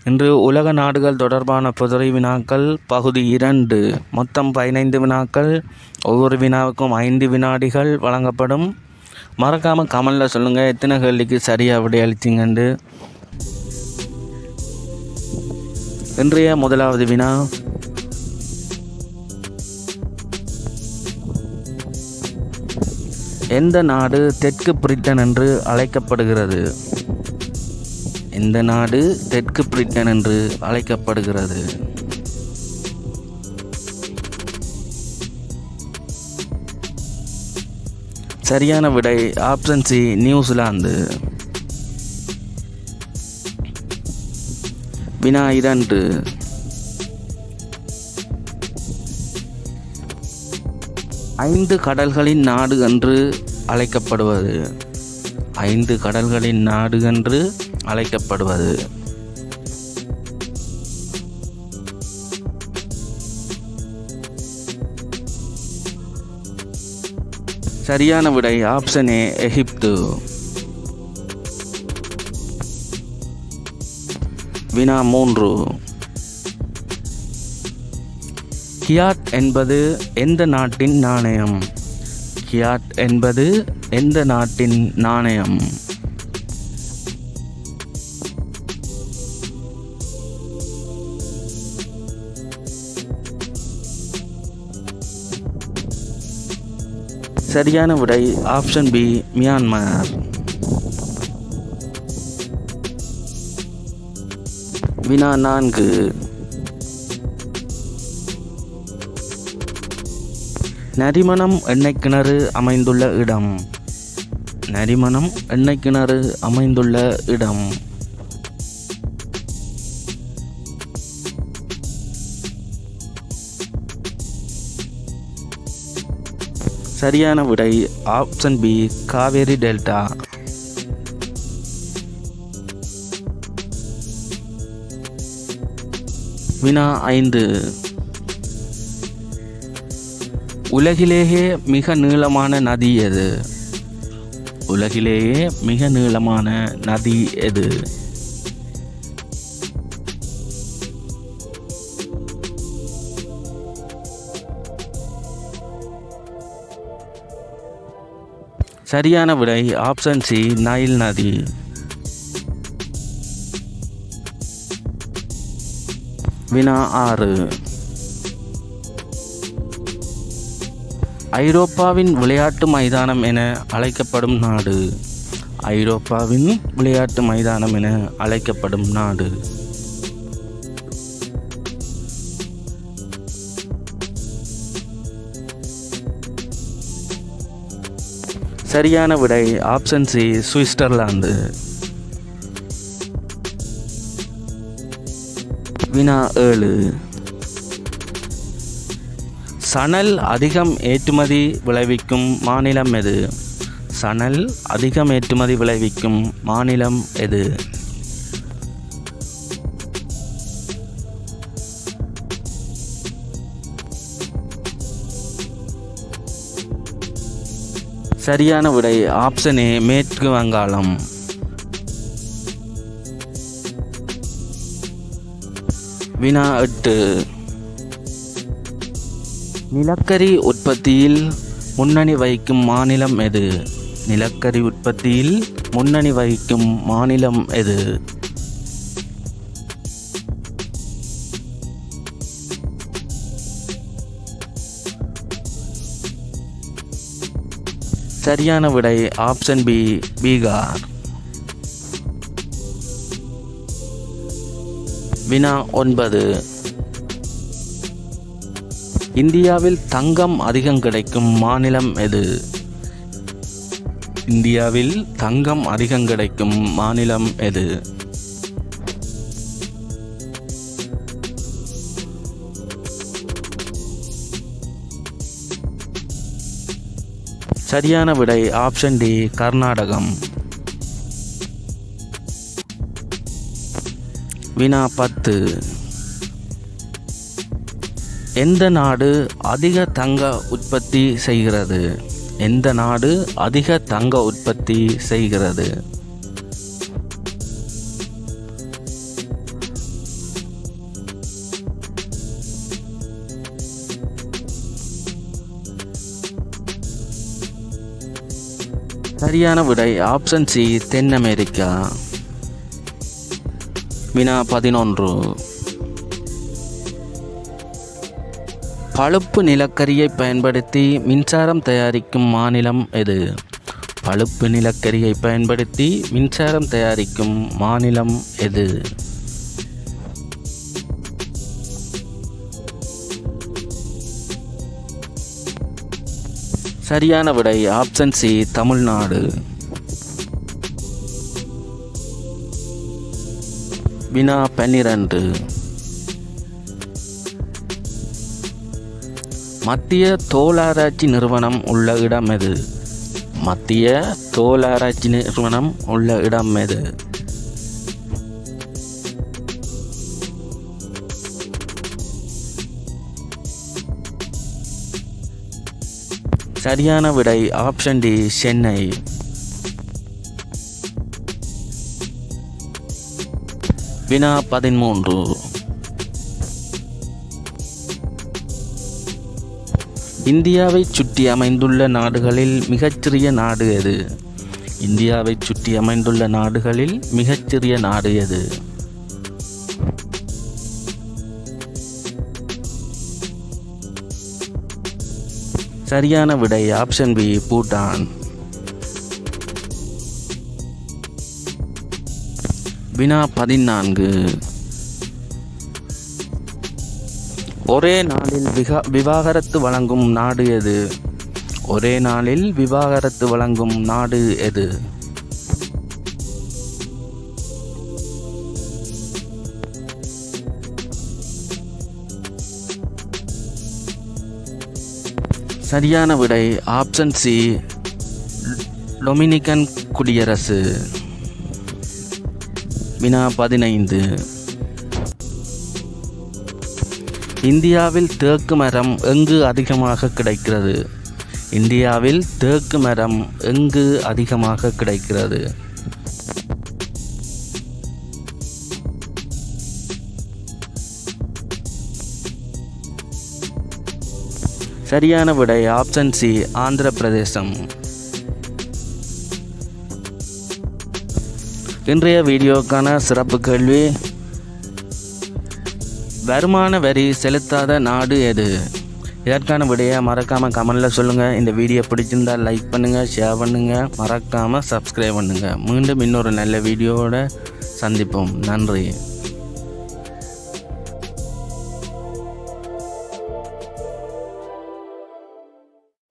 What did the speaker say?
இன்று உலக நாடுகள் தொடர்பான பொதுரை வினாக்கள் பகுதி 2. மொத்தம் 15 வினாக்கள். ஒவ்வொரு வினாவுக்கும் 5 வினாடிகள் வழங்கப்படும். மறக்காமல் கமெண்டில் சொல்லுங்கள் எத்தனை கேள்விக்கு சரியாக விடையளித்தீங்கண்டு. இன்றைய முதலாவது வினா, எந்த நாடு தெற்கு பிரிட்டன் என்று அழைக்கப்படுகிறது? எந்த நாடு தெற்கு பிரிட்டன் என்று அழைக்கப்படுகிறது? சரியான விடை ஆப்ஷன் சி, நியூசிலாந்து. வினா 2, ஐந்து கடல்களின் நாடு என்று அழைக்கப்படுவது? 5 கடல்களின் நாடு என்று அழைக்கப்படுவது? சரியான விடை ஆப்ஷன் ஏ, எகிப்து. வினா 3, கியாட் என்பது எந்த நாட்டின் நாணயம்? கியாட் என்பது எந்த நாட்டின் நாணயம்? சரியான விடை ஆப்ஷன் பி, மியான்மர். வினா 4, நரிமணம் எண்ணெய் கிணறு அமைந்துள்ள இடம்? நரிமணம் எண்ணெய் கிணறு அமைந்துள்ள இடம்? சரியான விடை ஆப்ஷன் பி, காவேரி டெல்டா. வினா 5, உலகிலேயே மிக நீளமான நதி எது? உலகிலேயே மிக நீளமான நதி எது? சரியான விடை ஆப்ஷன் சி, நைல் நதி. வினா 6, ஐரோப்பாவின் விளையாட்டு மைதானம் என அழைக்கப்படும் நாடு? ஐரோப்பாவின் விளையாட்டு மைதானம் என அழைக்கப்படும் நாடு? சரியான விடை ஆப்ஷன் சி, சுவிட்சர்லாந்து. வினா 7, சணல் அதிகம் ஏற்றுமதி விளைவிக்கும் மாநிலம் எது? சணல் அதிகம் ஏற்றுமதி விளைவிக்கும் மாநிலம் எது? சரியான விடை ஆப்ஷன் ஏ, மேற்கு வங்காளம். வினா 8, நிலக்கரி உற்பத்தியில் முன்னணி வகிக்கும் மாநிலம் எது? நிலக்கரி உற்பத்தியில் முன்னணி வகிக்கும் மாநிலம் எது? சரியான விடை ஆப்ஷன் பி, பீகார். வினா 9, இந்தியாவில் தங்கம் அதிகம் கிடைக்கும் மாநிலம் எது? இந்தியாவில் தங்கம் அதிகம் கிடைக்கும் மாநிலம் எது? சரியான விடை ஆப்ஷன் டி, கர்நாடகம். வினா 10, எந்த நாடு அதிக தங்க உற்பத்தி செய்கிறது? எந்த நாடு அதிக தங்க உற்பத்தி செய்கிறது? சரியான விடை ஆப்ஷன் சி தென் அமெரிக்கா. வினா 11. பழுப்பு நிலக்கரியை பயன்படுத்தி மின்சாரம் தயாரிக்கும் மாநிலம் எது? பழுப்பு நிலக்கரியை பயன்படுத்தி மின்சாரம் தயாரிக்கும் மாநிலம் எது? சரியான விடை ஆப்ஷன் சி தமிழ்நாடு. வினா 12. மத்திய தோலாராய்ச்சி நிறுவனம் உள்ள இடம் எது? மத்திய தோலாராய்ச்சி நிறுவனம் உள்ள இடம் எது? சரியான விடை ஆப்ஷன் டி சென்னை. வினா 13. இந்தியாவை சுற்றி அமைந்துள்ள நாடுகளில் மிகச்சிறிய நாடு எது? இந்தியாவை சுற்றி அமைந்துள்ள நாடுகளில் மிகச்சிறிய நாடு எது? சரியான விடை ஆப்ஷன் பி பூட்டான். வினா 14. ஒரே நாளில் விவாகரத்து வழங்கும் நாடு எது? ஒரே நாளில் விவாகரத்து வழங்கும் நாடு எது? சரியான விடை ஆப்ஷன் சி டொமினிக்கன் குடியரசு. வினா 15. இந்தியாவில் தேக்கு மரம் எங்கு அதிகமாக கிடைக்கிறது? இந்தியாவில் தேக்கு மரம் எங்கு அதிகமாக கிடைக்கிறது? சரியான விடை ஆப்ஷன் சி ஆந்திர பிரதேசம். இன்றைய வீடியோக்கான சிறப்பு கேள்வி, வருமான வரி செலுத்தாத நாடு எது? இதற்கான விடையை மறக்காமல் கமெண்டில் சொல்லுங்கள். இந்த வீடியோ பிடிச்சிருந்தால் லைக் பண்ணுங்கள், ஷேர் பண்ணுங்கள், மறக்காமல் சப்ஸ்கிரைப் பண்ணுங்கள். மீண்டும் இன்னொரு நல்ல வீடியோவோட சந்திப்போம். நன்றி.